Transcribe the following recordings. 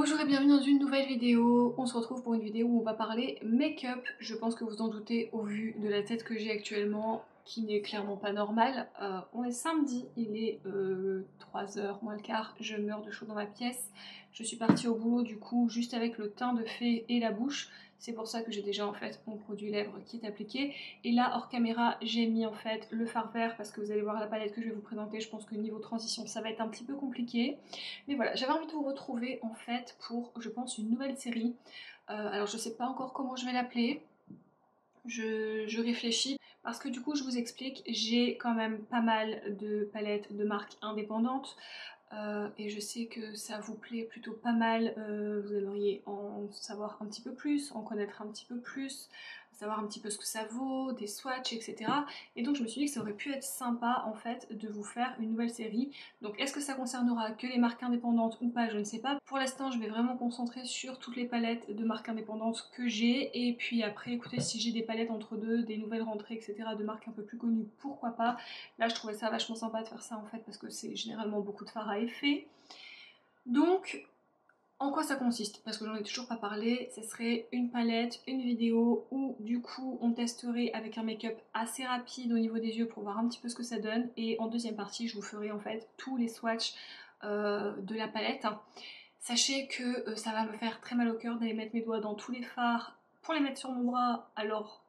Bonjour et bienvenue dans une nouvelle vidéo. On se retrouve pour une vidéo où on va parler make-up. Je pense que vous en doutez au vu de la tête que j'ai actuellement, qui n'est clairement pas normale. On est samedi, il est 3h moins le quart, je meurs de chaud dans ma pièce. Je suis partie au boulot du coup juste avec le teint de fée et la bouche. C'est pour ça que j'ai déjà en fait mon produit lèvres qui est appliqué. Et là hors caméra j'ai mis en fait le fard vert parce que vous allez voir la palette que je vais vous présenter. Je pense que niveau transition ça va être un petit peu compliqué. Mais voilà, j'avais envie de vous retrouver en fait pour, je pense, une nouvelle série. Alors je sais pas encore comment je vais l'appeler, je réfléchis. Parce que du coup, je vous explique, j'ai quand même pas mal de palettes de marques indépendantes. Et je sais que ça vous plaît plutôt pas mal, vous aimeriez en savoir un petit peu plus, en connaître un petit peu plus, savoir un petit peu ce que ça vaut, des swatchs, etc. Et donc je me suis dit que ça aurait pu être sympa en fait de vous faire une nouvelle série. Donc est-ce que ça concernera que les marques indépendantes ou pas, je ne sais pas. Pour l'instant je vais vraiment me concentrer sur toutes les palettes de marques indépendantes que j'ai. Et puis après écoutez, si j'ai des palettes entre deux, des nouvelles rentrées, etc. de marques un peu plus connues, pourquoi pas. Là je trouvais ça vachement sympa de faire ça en fait parce que c'est généralement beaucoup de fard à effet. Donc en quoi ça consiste? Parce que j'en ai toujours pas parlé, ce serait une palette, une vidéo où du coup on testerait avec un make-up assez rapide au niveau des yeux pour voir un petit peu ce que ça donne, et en deuxième partie je vous ferai en fait tous les swatchs de la palette. Sachez que ça va me faire très mal au cœur d'aller mettre mes doigts dans tous les fards pour les mettre sur mon bras alors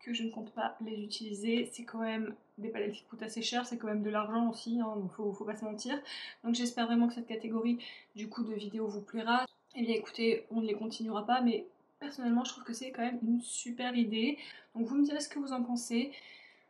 que je ne compte pas les utiliser. C'est quand même des palettes qui coûtent assez cher, c'est quand même de l'argent aussi, hein, donc faut pas se mentir. Donc j'espère vraiment que cette catégorie du coup de vidéos vous plaira. Et bien écoutez, on ne les continuera pas, mais personnellement je trouve que c'est quand même une super idée. Donc vous me direz ce que vous en pensez.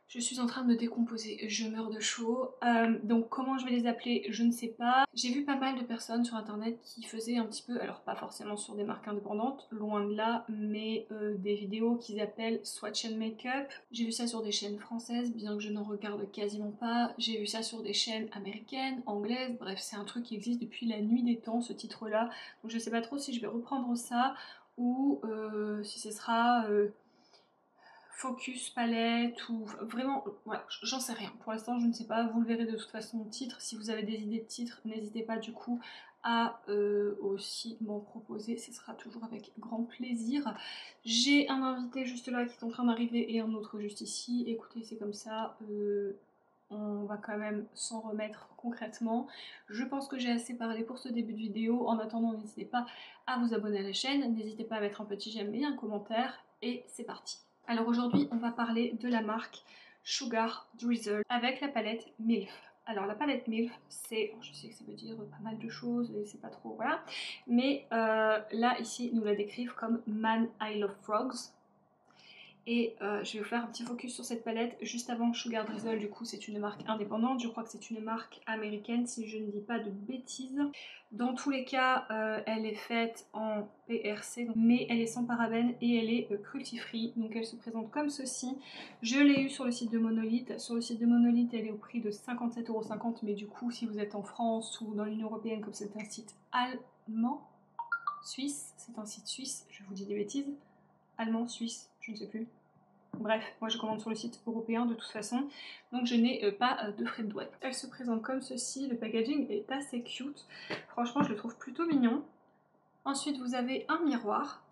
Je suis en train de me décomposer, je meurs de chaud. Donc comment je vais les appeler, je ne sais pas. J'ai vu pas mal de personnes sur internet qui faisaient un petit peu, alors pas forcément sur des marques indépendantes, loin de là, mais des vidéos qu'ils appellent Swatch and Makeup. J'ai vu ça sur des chaînes françaises, bien que je n'en regarde quasiment pas. J'ai vu ça sur des chaînes américaines, anglaises, bref c'est un truc qui existe depuis la nuit des temps, ce titre-là. Donc je sais pas trop si je vais reprendre ça ou si ce sera... focus palette ou vraiment, voilà, j'en sais rien. Pour l'instant, je ne sais pas, vous le verrez de toute façon au titre. Si vous avez des idées de titres, n'hésitez pas du coup à aussi m'en proposer, ce sera toujours avec grand plaisir. J'ai un invité juste là qui est en train d'arriver et un autre juste ici. Écoutez, c'est comme ça, on va quand même s'en remettre concrètement. Je pense que j'ai assez parlé pour ce début de vidéo. En attendant, n'hésitez pas à vous abonner à la chaîne, n'hésitez pas à mettre un petit j'aime et un commentaire, et c'est parti. Alors aujourd'hui, on va parler de la marque Sugar Drizzle avec la palette MILF. Alors la palette MILF, c'est, je sais que ça veut dire pas mal de choses et c'est pas trop, voilà, mais là ici, ils nous la décrivent comme Man I Love Frogs. Et je vais vous faire un petit focus sur cette palette. Juste avant, Sugar Drizzle, du coup, c'est une marque indépendante. Je crois que c'est une marque américaine, si je ne dis pas de bêtises. Dans tous les cas, elle est faite en PRC, mais elle est sans parabènes et elle est cruelty-free. Donc elle se présente comme ceci. Je l'ai eu sur le site de Monolith. Sur le site de Monolith, elle est au prix de 57,50 €. Mais du coup, si vous êtes en France ou dans l'Union Européenne, comme c'est un site allemand, suisse, c'est un site suisse, je vous dis des bêtises. Allemand, suisse, je ne sais plus. Bref, moi je commande sur le site européen de toute façon, donc je n'ai pas de frais de douane. Elle se présente comme ceci, le packaging est assez cute, franchement je le trouve plutôt mignon. Ensuite vous avez un miroir,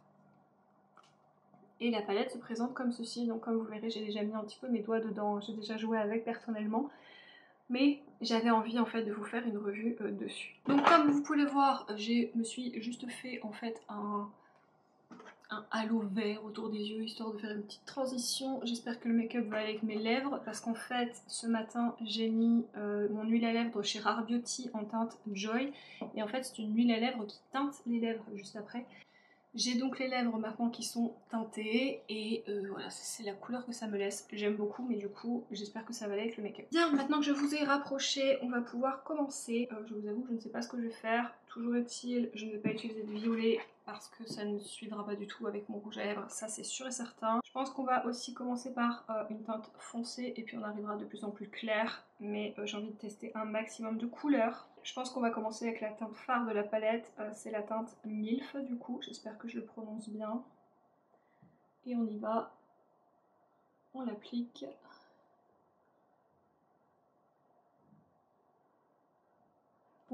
et la palette se présente comme ceci, donc comme vous verrez j'ai déjà mis un petit peu mes doigts dedans, j'ai déjà joué avec personnellement. Mais j'avais envie en fait de vous faire une revue dessus. Donc comme vous pouvez le voir, je me suis juste fait en fait un halo vert autour des yeux histoire de faire une petite transition. J'espère que le make-up va aller avec mes lèvres parce qu'en fait ce matin j'ai mis mon huile à lèvres chez Rare Beauty en teinte Joy, et en fait c'est une huile à lèvres qui teinte les lèvres juste après. J'ai donc les lèvres maintenant qui sont teintées et voilà, c'est la couleur que ça me laisse. J'aime beaucoup, mais du coup j'espère que ça va aller avec le make-up. Bien, maintenant que je vous ai rapproché, on va pouvoir commencer. Je vous avoue, je ne sais pas ce que je vais faire. Toujours est-il, je ne vais pas utiliser de violet parce que ça ne suivra pas du tout avec mon rouge à lèvres, ça c'est sûr et certain. Je pense qu'on va aussi commencer par une teinte foncée et puis on arrivera de plus en plus clair, mais j'ai envie de tester un maximum de couleurs. Je pense qu'on va commencer avec la teinte phare de la palette, c'est la teinte MILF du coup, j'espère que je le prononce bien. Et on y va, on l'applique.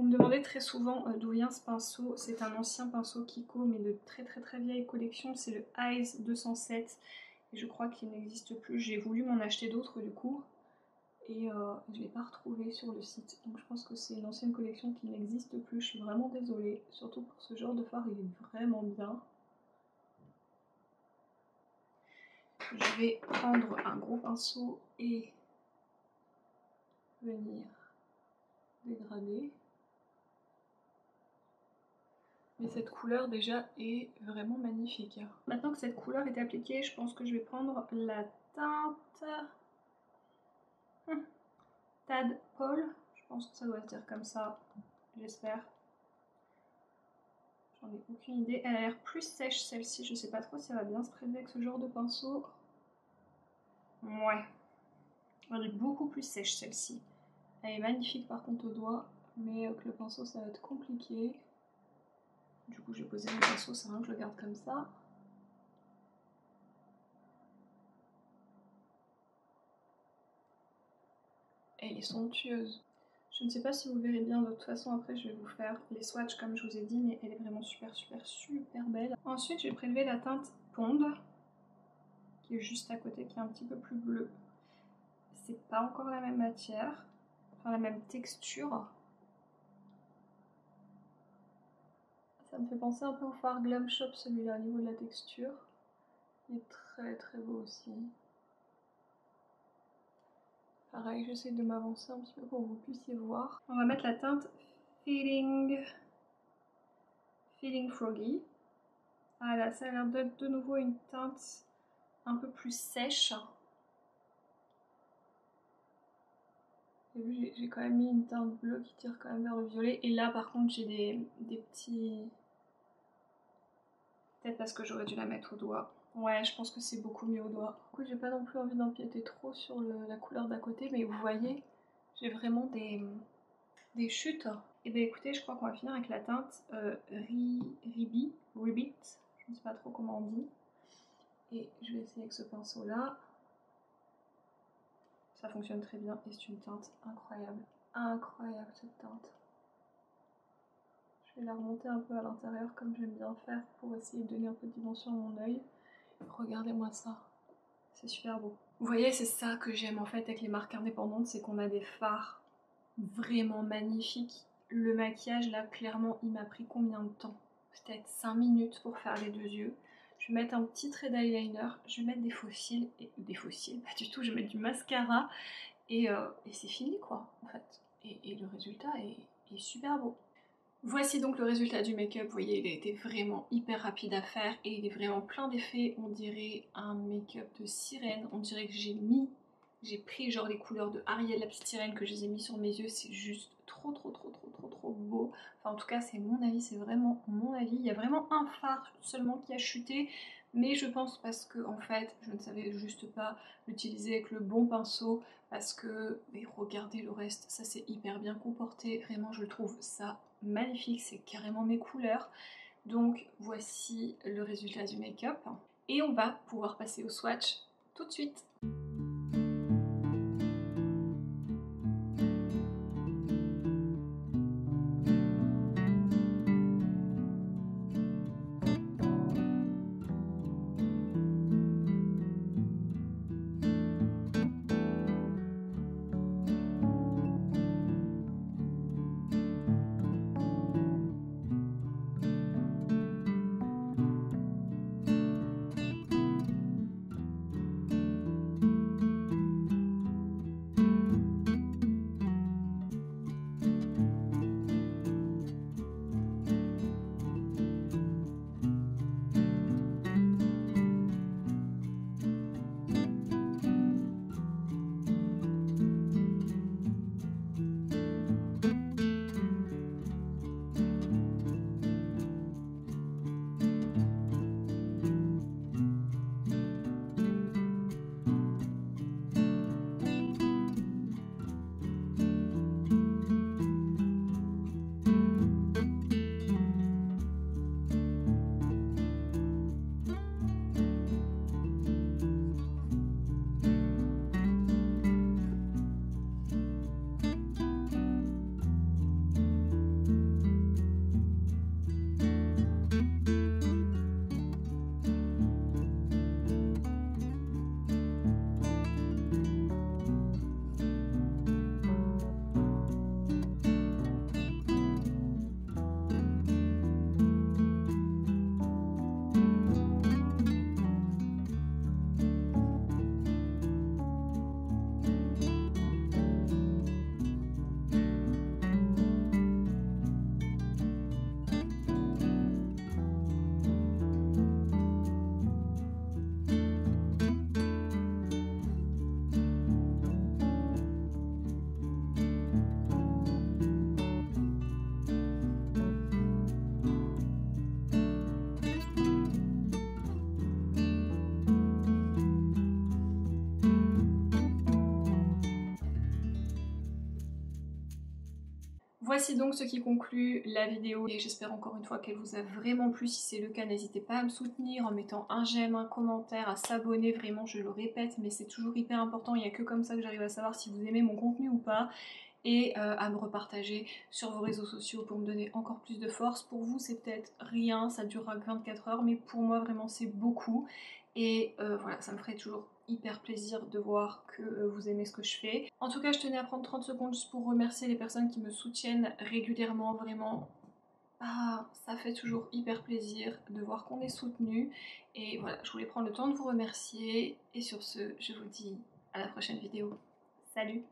Vous me demandez très souvent d'où vient ce pinceau. C'est un ancien pinceau Kiko, mais de très vieille collection. C'est le Eyes 207. Et je crois qu'il n'existe plus. J'ai voulu m'en acheter d'autres du coup. Et je ne l'ai pas retrouvé sur le site. Donc je pense que c'est une ancienne collection qui n'existe plus. Je suis vraiment désolée. Surtout pour ce genre de fard, il est vraiment bien. Je vais prendre un gros pinceau et venir dégrader. Mais cette couleur déjà est vraiment magnifique. Maintenant que cette couleur est appliquée, je pense que je vais prendre la teinte Tadpole. Je pense que ça doit se dire comme ça, j'espère. J'en ai aucune idée. Elle a l'air plus sèche celle-ci, je sais pas trop si elle va bien se prélever avec ce genre de pinceau. Ouais, elle est beaucoup plus sèche celle-ci. Elle est magnifique par contre au doigt, mais avec le pinceau ça va être compliqué. Du coup, je vais poser mon pinceau, c'est rien que je le garde comme ça. Elle est somptueuse. Je ne sais pas si vous verrez bien, de toute façon après je vais vous faire les swatchs comme je vous ai dit, mais elle est vraiment super belle. Ensuite, je vais prélever la teinte Pond, qui est juste à côté, qui est un petit peu plus bleu. C'est pas encore la même matière, enfin la même texture. Ça me fait penser un peu au fard Glam Shop celui-là au niveau de la texture. Il est très beau aussi. Pareil, j'essaie de m'avancer un petit peu pour que vous puissiez voir. On va mettre la teinte Feeling Froggy. Ah là, ça a l'air d'être de nouveau une teinte un peu plus sèche. J'ai quand même mis une teinte bleue qui tire quand même vers le violet. Et là par contre j'ai des petits... Peut-être parce que j'aurais dû la mettre au doigt. Ouais, je pense que c'est beaucoup mieux au doigt. Du coup, j'ai pas non plus envie d'empiéter trop sur la couleur d'à côté, mais vous voyez, j'ai vraiment des chutes. Et bien écoutez, je crois qu'on va finir avec la teinte Ribbit, je ne sais pas trop comment on dit. Et je vais essayer avec ce pinceau là. Ça fonctionne très bien et c'est une teinte incroyable. Incroyable cette teinte. Je vais la remonter un peu à l'intérieur comme j'aime bien faire pour essayer de donner un peu de dimension à mon œil. Regardez-moi ça, c'est super beau. Vous voyez, c'est ça que j'aime en fait avec les marques indépendantes, c'est qu'on a des fards vraiment magnifiques. Le maquillage là, clairement, il m'a pris combien de temps? Peut-être 5 minutes pour faire les deux yeux. Je vais mettre un petit trait d'eyeliner, je vais mettre des faux cils, pas du tout, je vais mettre du mascara et c'est fini quoi en fait. Et le résultat est super beau. Voici donc le résultat du make-up. Vous voyez, il a été vraiment hyper rapide à faire et il est vraiment plein d'effets. On dirait un make-up de sirène. On dirait que j'ai pris genre les couleurs de Ariel, la petite sirène, que je les ai mis sur mes yeux. C'est juste trop beau. Enfin, en tout cas, c'est mon avis, c'est vraiment mon avis. Il y a vraiment un fard seulement qui a chuté, mais je pense parce que en fait, je ne savais juste pas l'utiliser avec le bon pinceau. Parce que, mais regardez le reste, ça c'est hyper bien comporté. Vraiment, je trouve ça magnifique, c'est carrément mes couleurs. Donc voici le résultat du make-up et on va pouvoir passer au swatch tout de suite. Voici donc ce qui conclut la vidéo et j'espère encore une fois qu'elle vous a vraiment plu. Si c'est le cas, n'hésitez pas à me soutenir en mettant un j'aime, un commentaire, à s'abonner. Vraiment, je le répète, mais c'est toujours hyper important. Il n'y a que comme ça que j'arrive à savoir si vous aimez mon contenu ou pas. Et à me repartager sur vos réseaux sociaux pour me donner encore plus de force. Pour vous, c'est peut-être rien, ça durera que 24 heures, mais pour moi, vraiment, c'est beaucoup. Et voilà, ça me ferait toujours hyper plaisir de voir que vous aimez ce que je fais. En tout cas, je tenais à prendre 30 secondes juste pour remercier les personnes qui me soutiennent régulièrement, vraiment. Ah, ça fait toujours hyper plaisir de voir qu'on est soutenu. Et voilà, je voulais prendre le temps de vous remercier. Et sur ce, je vous dis à la prochaine vidéo. Salut!